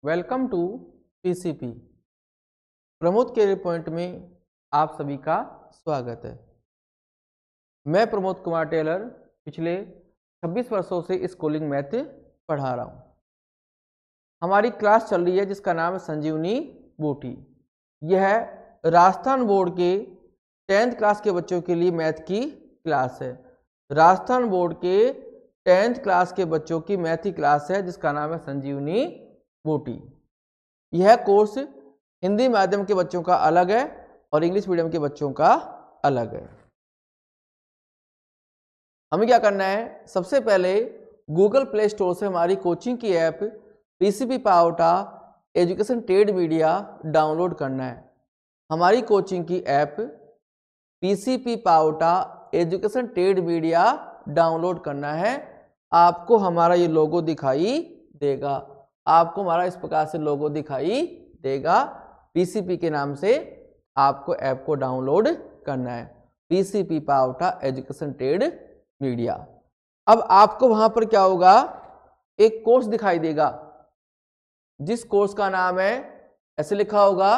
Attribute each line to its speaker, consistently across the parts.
Speaker 1: Welcome to PCP. Pramod career point में आप सभी का स्वागत है। मैं प्रमोद कुमार टेलर पिछले 26 वर्षों से स्कूलिंग मैथ पढ़ा रहा हूँ। हमारी क्लास चल रही है जिसका नाम है संजीवनी बूटी। यह राजस्थान बोर्ड के 10th क्लास के बच्चों के लिए मैथ की क्लास है। राजस्थान बोर्ड के 10th क्लास के बच्चों की मैथ की क्लास है जिसका नाम है संजीवनी बूटी। यह कोर्स हिंदी माध्यम के बच्चों का अलग है और इंग्लिश मीडियम के बच्चों का अलग है। हमें क्या करना है, सबसे पहले गूगल प्ले स्टोर से हमारी कोचिंग की app PCP Paonta education trade media download करना है। हमारी कोचिंग की app PCP Paonta education trade media download करना है। आपको हमारा ये लोगो दिखाई देगा, आपको हमारा इस प्रकार से लोगो दिखाई देगा। पीसीपी के नाम से आपको ऐप को डाउनलोड करना है, PCP Paonta education trade media. अब आपको वहां पर क्या होगा, एक कोर्स दिखाई देगा जिस कोर्स का नाम है, ऐसे लिखा होगा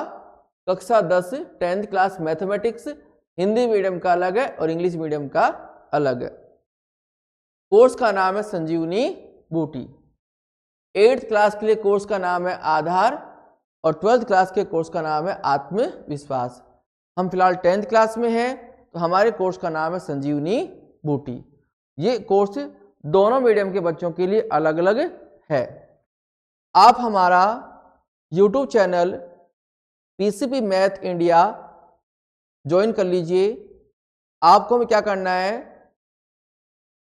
Speaker 1: कक्षा 10 10th class mathematics. Hindi medium का अलग है और इंग्लिश मीडियम का अलग है। कोर्स का नाम है संजीवनी बूटी। 8th क्लास के लिए कोर्स का नाम है आधार और 12th क्लास के कोर्स का नाम है आत्मविश्वास। हम फिलहाल 10th क्लास में हैं तो हमारे कोर्स का नाम है संजीवनी बूटी। ये कोर्स दोनों मीडियम के बच्चों के लिए अलग अलग है। आप हमारा YouTube channel PCP math India join कर लीजिए। आपको हमें क्या करना है,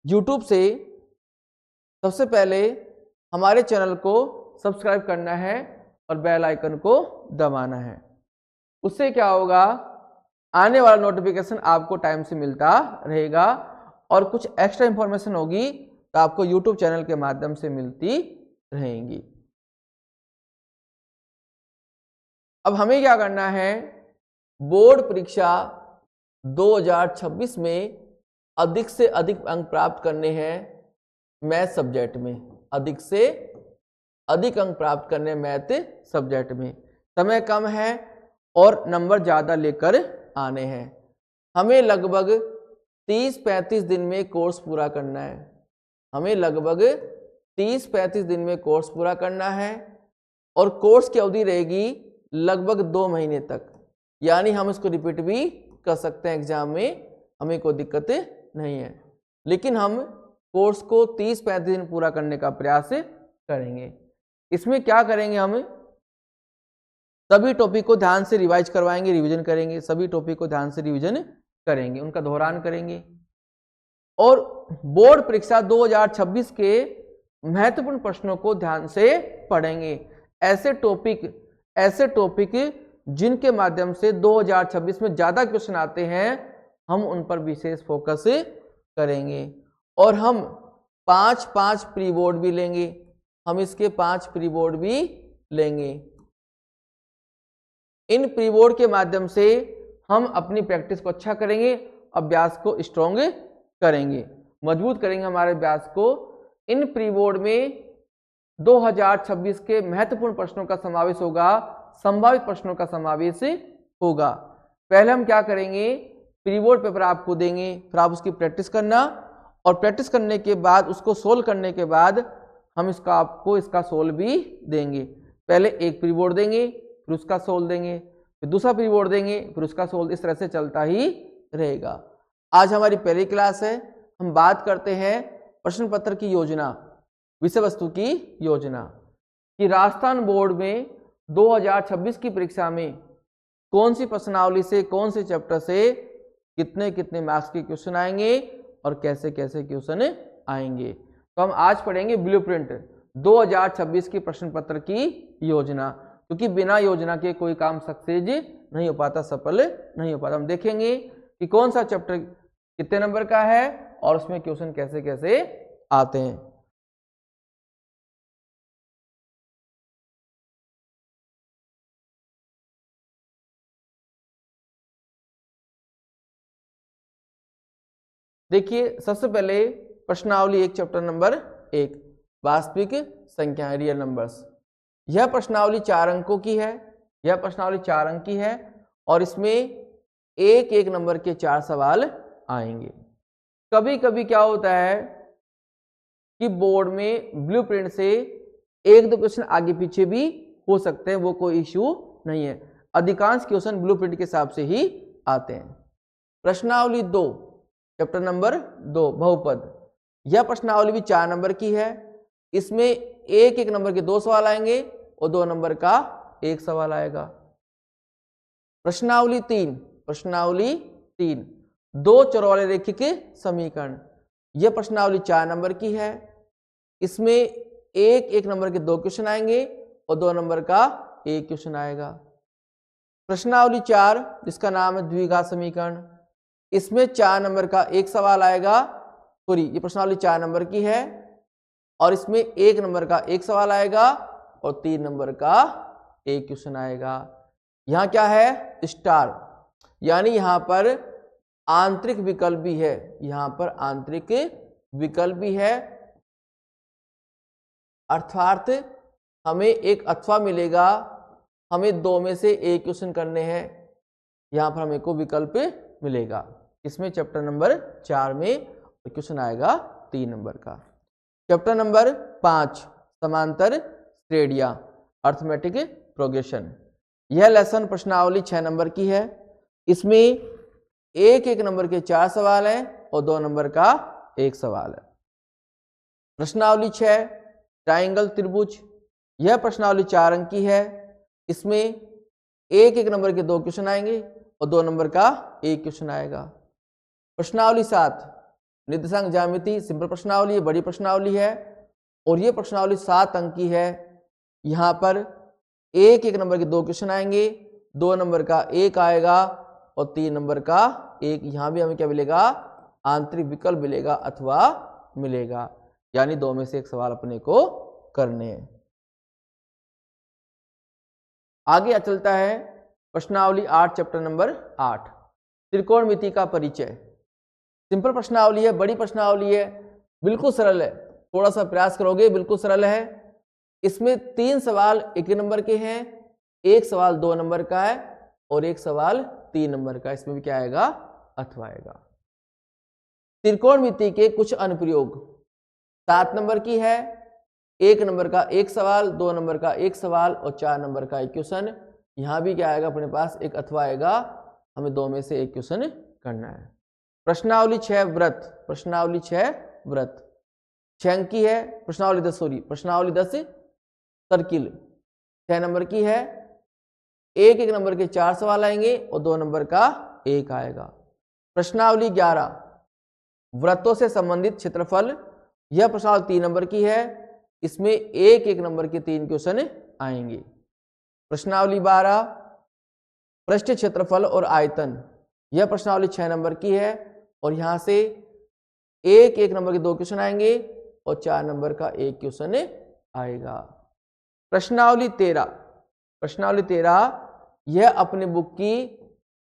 Speaker 1: YouTube से सबसे पहले हमारे चैनल को सब्सक्राइब करना है और बेल आइकन को दबाना है। उससे क्या होगा, आने वाला नोटिफिकेशन आपको टाइम से मिलता रहेगा और कुछ एक्स्ट्रा इंफॉर्मेशन होगी तो आपको YouTube चैनल के माध्यम से मिलती रहेंगी। अब हमें क्या करना है, बोर्ड परीक्षा 2026 में अधिक से अधिक अंक प्राप्त करने हैं मैथ सब्जेक्ट में, अधिक से अधिक अंक प्राप्त करने मैथ सब्जेक्ट में। समय कम है और नंबर ज़्यादा लेकर आने हैं। हमें लगभग 30-35 दिन में कोर्स पूरा करना है। हमें लगभग 30-35 दिन में कोर्स पूरा करना है और कोर्स की अवधि रहेगी लगभग 2 महीने तक। यानी हम इसको रिपीट भी कर सकते हैं एग्जाम में, हमें कोई दिक्कत नहीं है। लेकिन हम कोर्स को 30-35 दिन पूरा करने का प्रयास करेंगे। इसमें क्या करेंगे, हम सभी टॉपिक को ध्यान से रिवाइज करवाएंगे, रिवीजन करेंगे। सभी टॉपिक को ध्यान से रिवीजन करेंगे, उनका दोहरान करेंगे और बोर्ड परीक्षा 2026 के महत्वपूर्ण प्रश्नों को ध्यान से पढ़ेंगे। ऐसे टॉपिक जिनके माध्यम से 2026 में ज्यादा क्वेश्चन आते हैं, हम उन पर विशेष फोकस करेंगे। और हम 5 प्री बोर्ड भी लेंगे, हम इसके 5 प्री बोर्ड भी लेंगे। इन प्री बोर्ड के माध्यम से हम अपनी प्रैक्टिस को अच्छा करेंगे, अभ्यास को स्ट्रॉन्ग करेंगे, मजबूत करेंगे हमारे अभ्यास को। इन प्री बोर्ड में 2026 के महत्वपूर्ण प्रश्नों का समावेश होगा, संभावित प्रश्नों का समावेश होगा। पहले हम क्या करेंगे, प्री बोर्ड पेपर आपको देंगे, फिर आप उसकी प्रैक्टिस करना और प्रैक्टिस करने के बाद उसको सोल्व करने के बाद हम इसका सोल्व भी देंगे। पहले एक प्री बोर्ड देंगे, फिर उसका सोल्व देंगे, फिर दूसरा प्री बोर्ड देंगे, फिर उसका सोल्व। इस तरह से चलता ही रहेगा। आज हमारी पहली क्लास है। हम बात करते हैं प्रश्न पत्र की योजना, विषय वस्तु की योजना, कि राजस्थान बोर्ड में 2026 की परीक्षा में कौन सी प्रश्नावली से, कौन से चैप्टर से कितने कितने मार्क्स के क्वेश्चन आएंगे और कैसे कैसे क्वेश्चन आएंगे। तो हम आज पढ़ेंगे ब्लूप्रिंट 2026 की प्रश्न पत्र की योजना, क्योंकि बिना योजना के कोई काम सक्सेस नहीं हो पाता, सफल नहीं हो पाता। हम देखेंगे कि कौन सा चैप्टर कितने नंबर का है और उसमें क्वेश्चन कैसे कैसे आते हैं। देखिए, सबसे पहले प्रश्नावली 1 चैप्टर नंबर 1 वास्तविक संख्याएं, रियल नंबर्स। यह प्रश्नावली 4 अंकों की है, यह प्रश्नावली 4 अंक की है और इसमें एक एक नंबर के 4 सवाल आएंगे। कभी कभी क्या होता है कि बोर्ड में ब्लूप्रिंट से एक दो क्वेश्चन आगे पीछे भी हो सकते हैं, वो कोई इश्यू नहीं है। अधिकांश क्वेश्चन ब्लूप्रिंट के हिसाब से ही आते हैं। प्रश्नावली 2 चैप्टर नंबर 2 बहुपद, यह प्रश्नावली भी 4 नंबर की है। इसमें एक एक नंबर के 2 सवाल आएंगे और 2 नंबर का 1 सवाल आएगा। प्रश्नावली 3 दो चौराहे रेखिक समीकरण, यह प्रश्नावली 4 नंबर की है। इसमें एक एक नंबर के 2 क्वेश्चन आएंगे और 2 नंबर का 1 क्वेश्चन आएगा। प्रश्नावली 4 जिसका नाम है द्विघात समीकरण, इसमें 4 नंबर का 1 सवाल आएगा। सॉरी, ये प्रश्नावली 4 नंबर की है और इसमें 1 नंबर का 1 सवाल आएगा और 3 नंबर का 1 क्वेश्चन आएगा। यहाँ क्या है? स्टार, यानी यहाँ पर आंतरिक विकल्प भी है, यहाँ पर आंतरिक विकल्प भी है, अर्थात हमें एक अथवा मिलेगा, हमें 2 में से 1 क्वेश्चन करने हैं, यहाँ पर हमें को विकल्प मिलेगा। इसमें चैप्टर नंबर 4 में क्वेश्चन आएगा 3 नंबर का। चैप्टर नंबर 5 समांतर श्रेणियां अर्थमेटिक प्रोग्रेशन, यह लेसन प्रश्नावली 6 नंबर की है। इसमें एक एक नंबर के 4 सवाल हैं और 2 नंबर का 1 सवाल है। प्रश्नावली 6 ट्राइंगल त्रिभुज, यह प्रश्नावली 4 अंक की है। इसमें एक एक नंबर के 2 क्वेश्चन आएंगे और 2 नंबर का 1 क्वेश्चन आएगा। प्रश्नावली 7 निर्देशांक ज्यामिति सिंपल प्रश्नावली, बड़ी प्रश्नावली है और यह प्रश्नावली 7 अंक की है। यहाँ पर एक एक नंबर के 2 क्वेश्चन आएंगे, 2 नंबर का 1 आएगा और 3 नंबर का 1। यहाँ भी हमें क्या मिलेगा? आंतरिक विकल्प मिलेगा अथवा मिलेगा, यानी 2 में से 1 सवाल अपने को करने हैं। आगे चलता है प्रश्नावली 8 चैप्टर नंबर 8 त्रिकोणमिति का परिचय, सिंपल प्रश्नावली है, बड़ी प्रश्नावली है, बिल्कुल सरल है, थोड़ा सा प्रयास करोगे बिल्कुल सरल है। इसमें 3 सवाल 1 नंबर के हैं, 1 सवाल 2 नंबर का है और 1 सवाल 3 नंबर का। इसमें भी क्या आएगा? अथवा आएगा। त्रिकोणमिति के कुछ अनुप्रयोग 7 नंबर की है, 1 नंबर का 1 सवाल, 2 नंबर का 1 सवाल और 4 नंबर का 1 क्वेश्चन। यहाँ भी क्या आएगा? अपने पास एक अथवा आएगा, हमें 2 में से 1 क्वेश्चन करना है। प्रश्नावली 6 व्रत, प्रश्नावली 6 व्रत 6 अंक की है। प्रश्नावली 10 सर्किल 6 नंबर की है। एक एक नंबर के 4 सवाल आएंगे और 2 नंबर का 1 आएगा। प्रश्नावली 11 वृत्तों से संबंधित क्षेत्रफल, यह प्रश्नावली 3 नंबर की है। इसमें एक एक नंबर के 3 क्वेश्चन आएंगे। प्रश्नावली 12 पृष्ठ क्षेत्रफल और आयतन, यह प्रश्नावली 6 नंबर की है और यहां से एक एक नंबर के 2 क्वेश्चन आएंगे और 4 नंबर का 1 क्वेश्चन आएगा। प्रश्नावली 13 यह अपनी बुक की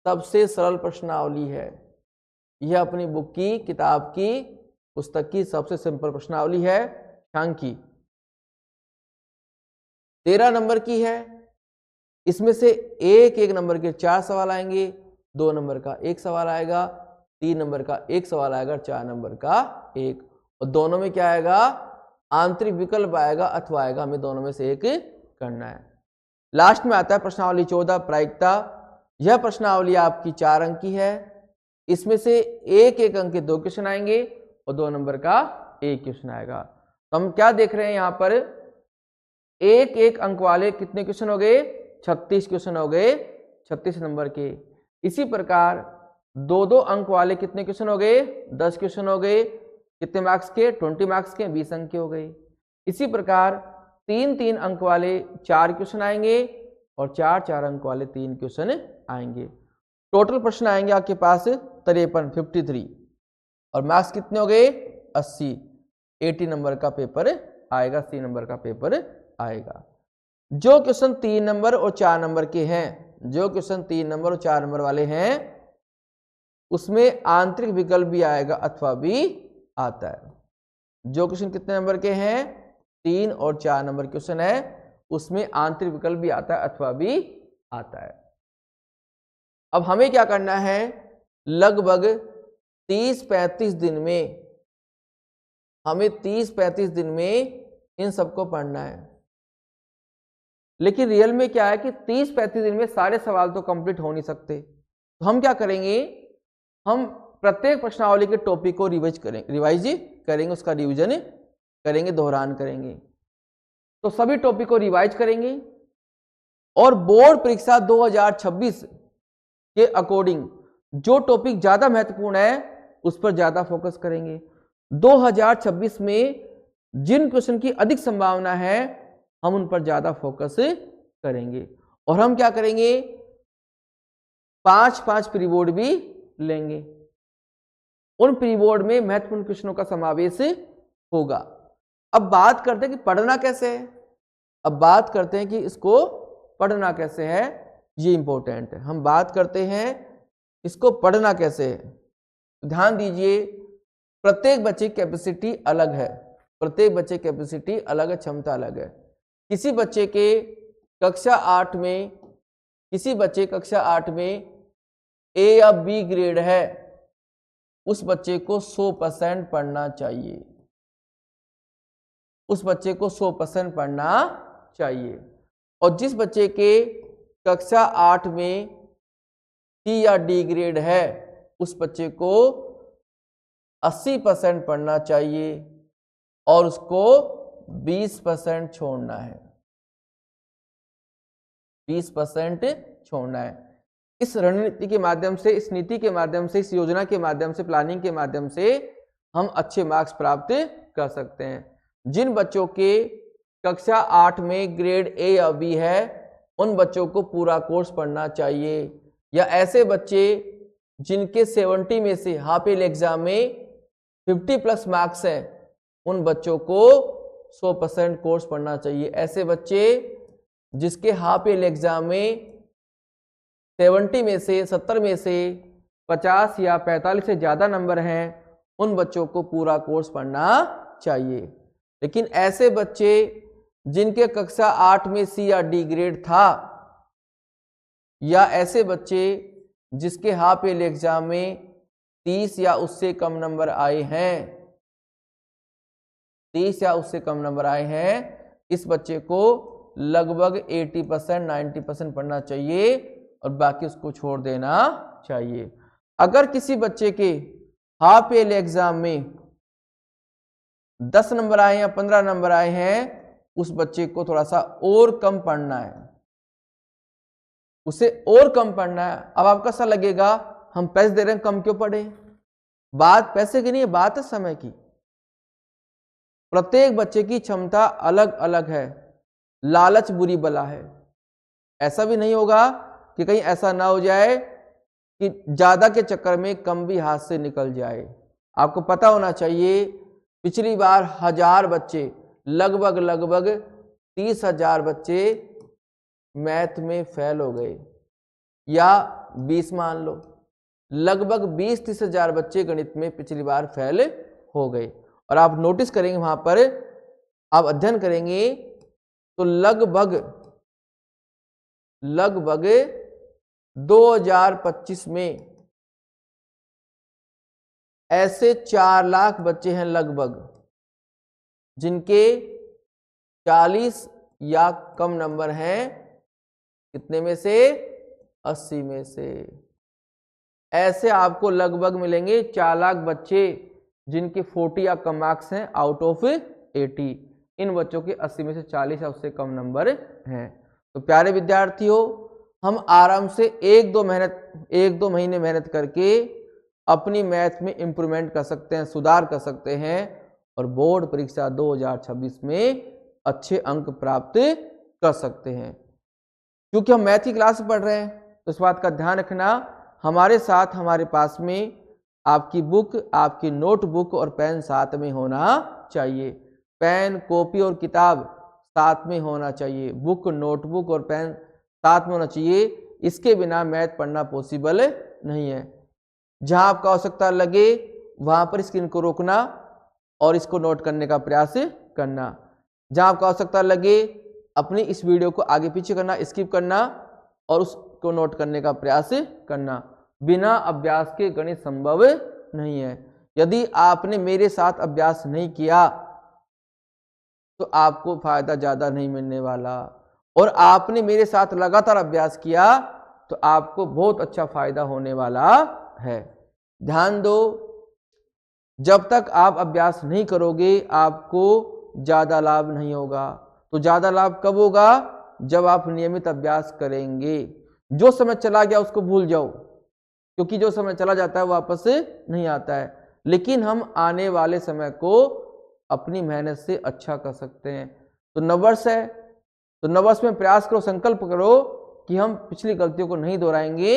Speaker 1: सबसे सरल प्रश्नावली है, यह अपनी बुक की किताब की पुस्तक की सबसे सिंपल प्रश्नावली है, सांख्यिकी 13 नंबर की है। इसमें से एक एक नंबर के 4 सवाल आएंगे, 2 नंबर का 1 सवाल आएगा, 3 नंबर का 1 सवाल आएगा, 4 नंबर का 1, और दोनों में क्या आएगा? आंतरिक विकल्प आएगा अथवा आएगा, हमें दोनों में से 1 करना है। लास्ट में आता है प्रश्नावली 14 प्रायिकता, यह प्रश्नावली आपकी 4 अंक की है। इसमें से एक एक अंक के 2 क्वेश्चन आएंगे और 2 नंबर का 1 क्वेश्चन आएगा। तो हम क्या देख रहे हैं यहाँ पर? एक एक अंक वाले कितने क्वेश्चन हो गए? 36 क्वेश्चन हो गए, 36 नंबर के। इसी प्रकार 2-2 अंक वाले कितने क्वेश्चन हो गए? 10 क्वेश्चन हो गए, कितने मार्क्स के? 20 मार्क्स के, 20 अंक के हो गए। इसी प्रकार 3-3 अंक वाले 4 क्वेश्चन आएंगे और 4-4 अंक वाले 3 क्वेश्चन आएंगे। टोटल प्रश्न आएंगे आपके पास 53 53 और मार्क्स कितने हो गए? 80 80 नंबर का पेपर आएगा, 80 नंबर का पेपर आएगा। जो क्वेश्चन 3 नंबर और 4 नंबर के हैं, जो क्वेश्चन 3 नंबर और 4 नंबर वाले हैं, उसमें आंतरिक विकल्प भी आएगा अथवा भी आता है। जो क्वेश्चन कितने नंबर के हैं? 3 और 4 नंबर क्वेश्चन है, उसमें आंतरिक विकल्प भी आता है अथवा भी आता है। अब हमें क्या करना है, लगभग 30-35 दिन में, हमें 30-35 दिन में इन सबको पढ़ना है। लेकिन रियल में क्या है कि 30-35 दिन में सारे सवाल तो कंप्लीट हो नहीं सकते। तो हम क्या करेंगे, हम प्रत्येक प्रश्नावली के टॉपिक को रिवाइज करेंगे, उसका रिवीजन करेंगे, दोहरान करेंगे। तो सभी टॉपिक को रिवाइज करेंगे और बोर्ड परीक्षा 2026 के अकॉर्डिंग जो टॉपिक ज्यादा महत्वपूर्ण है उस पर ज्यादा फोकस करेंगे। 2026 में जिन क्वेश्चन की अधिक संभावना है हम उन पर ज्यादा फोकस करेंगे। और हम क्या करेंगे, 5-5 प्री बोर्ड भी लेंगे। उन प्री बोर्ड में महत्वपूर्ण क्वेश्चनों का समावेश होगा। अब बात करते हैं कि पढ़ना कैसे है। अब बात करते हैं कि इसको पढ़ना कैसे है, ये इंपॉर्टेंट है। हम बात करते हैं इसको पढ़ना कैसे है। ध्यान दीजिए, प्रत्येक बच्चे की कैपेसिटी अलग है, प्रत्येक बच्चे की कैपेसिटी अलग है, क्षमता अलग है। किसी बच्चे के कक्षा 8 में, किसी बच्चे कक्षा 8 में ए या बी ग्रेड है, उस बच्चे को 100% पढ़ना चाहिए, उस बच्चे को 100% पढ़ना चाहिए। और जिस बच्चे के कक्षा 8 में सी या डी ग्रेड है, उस बच्चे को 80% पढ़ना चाहिए और उसको 20% छोड़ना है, 20% छोड़ना है। इस रणनीति के माध्यम से, इस नीति के माध्यम से, इस योजना के माध्यम से, प्लानिंग के माध्यम से हम अच्छे मार्क्स प्राप्त कर सकते हैं। जिन बच्चों के कक्षा 8 में ग्रेड ए या बी है, उन बच्चों को पूरा कोर्स पढ़ना चाहिए। या ऐसे बच्चे जिनके 70 में से हाफ ईयरली एग्जाम में 50+ मार्क्स हैं, उन बच्चों को 100% कोर्स पढ़ना चाहिए। ऐसे बच्चे जिसके हाफ ईयरली एग्जाम में 70 में से, 70 में से 50 या 45 से ज़्यादा नंबर हैं, उन बच्चों को पूरा कोर्स पढ़ना चाहिए। लेकिन ऐसे बच्चे जिनके कक्षा 8 में सी या डी ग्रेड था, या ऐसे बच्चे जिसके हाफ ईयरली एग्जाम में 30 या उससे कम नंबर आए हैं, 30 या उससे कम नंबर आए हैं, इस बच्चे को लगभग 80%, 90% पढ़ना चाहिए और बाकी उसको छोड़ देना चाहिए। अगर किसी बच्चे के हाफ ईयरली एग्जाम में 10 नंबर आए या 15 नंबर आए हैं, उस बच्चे को थोड़ा सा और कम पढ़ना है, उसे और कम पढ़ना है। अब आपका सा लगेगा हम पैसे दे रहे हैं, कम क्यों पढ़े? बात पैसे की नहीं है, बात है समय की। प्रत्येक बच्चे की क्षमता अलग अलग है, लालच बुरी बला है। ऐसा भी नहीं होगा कि कहीं ऐसा ना हो जाए कि ज्यादा के चक्कर में कम भी हाथ से निकल जाए। आपको पता होना चाहिए, पिछली बार 1000 बच्चे, लगभग 30,000 बच्चे मैथ में फेल हो गए, या 20 मान लो, लगभग 20-30 हजार बच्चे गणित में पिछली बार फेल हो गए। और आप नोटिस करेंगे, वहां पर आप अध्ययन करेंगे तो लगभग 2025 में ऐसे 4 लाख बच्चे हैं लगभग, जिनके 40 या कम नंबर हैं, कितने में से? 80 में से। ऐसे आपको लगभग मिलेंगे 4 लाख बच्चे जिनके 40 या कम मार्क्स हैं आउट ऑफ 80। इन बच्चों के 80 में से 40 या उससे कम नंबर हैं। तो प्यारे विद्यार्थियों, हम आराम से 1-2 महीने मेहनत करके अपनी मैथ में इंप्रूवमेंट कर सकते हैं, सुधार कर सकते हैं और बोर्ड परीक्षा 2026 में अच्छे अंक प्राप्त कर सकते हैं। क्योंकि हम मैथ की क्लास पढ़ रहे हैं, तो इस बात का ध्यान रखना, हमारे साथ, हमारे पास में आपकी बुक, आपकी नोटबुक और पेन साथ में होना चाहिए। पेन, कॉपी और किताब साथ में होना चाहिए। बुक, नोटबुक और पेन साथ में होना चाहिए। इसके बिना मैथ पढ़ना पॉसिबल नहीं है। जहां आपको आवश्यकता लगे वहां पर स्क्रीन को रोकना और इसको नोट करने का प्रयास करना। जहां आपको आवश्यकता लगे अपनी इस वीडियो को आगे पीछे करना, स्किप करना और उसको नोट करने का प्रयास करना। बिना अभ्यास के गणित संभव नहीं है। यदि आपने मेरे साथ अभ्यास नहीं किया तो आपको फायदा ज़्यादा नहीं मिलने वाला, और आपने मेरे साथ लगातार अभ्यास किया तो आपको बहुत अच्छा फायदा होने वाला है। ध्यान दो, जब तक आप अभ्यास नहीं करोगे आपको ज़्यादा लाभ नहीं होगा। तो ज़्यादा लाभ कब होगा? जब आप नियमित अभ्यास करेंगे। जो समय चला गया उसको भूल जाओ, क्योंकि जो समय चला जाता है वापस नहीं आता है। लेकिन हम आने वाले समय को अपनी मेहनत से अच्छा कर सकते हैं। तो नववर्ष है, तो नववर्ष में प्रयास करो, संकल्प करो कि हम पिछली गलतियों को नहीं दोहराएंगे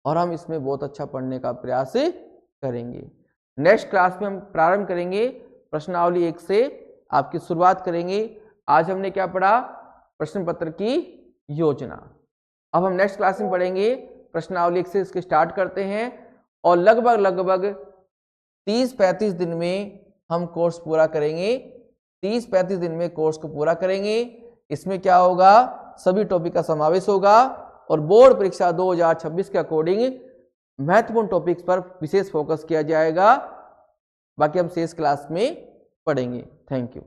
Speaker 1: और हम इसमें बहुत अच्छा पढ़ने का प्रयास करेंगे। नेक्स्ट क्लास में हम प्रारंभ करेंगे प्रश्नावली 1 से, आपकी शुरुआत करेंगे। आज हमने क्या पढ़ा? प्रश्न पत्र की योजना। अब हम नेक्स्ट क्लास में पढ़ेंगे प्रश्नावली 1 से, इसके स्टार्ट करते हैं और लगभग 30-35 दिन में हम कोर्स पूरा करेंगे। 30-35 दिन में कोर्स को पूरा करेंगे। इसमें क्या होगा? सभी टॉपिक का समावेश होगा और बोर्ड परीक्षा 2026 के अकॉर्डिंग महत्वपूर्ण टॉपिक्स पर विशेष फोकस किया जाएगा। बाकी हम शेष क्लास में पढ़ेंगे। Thank you.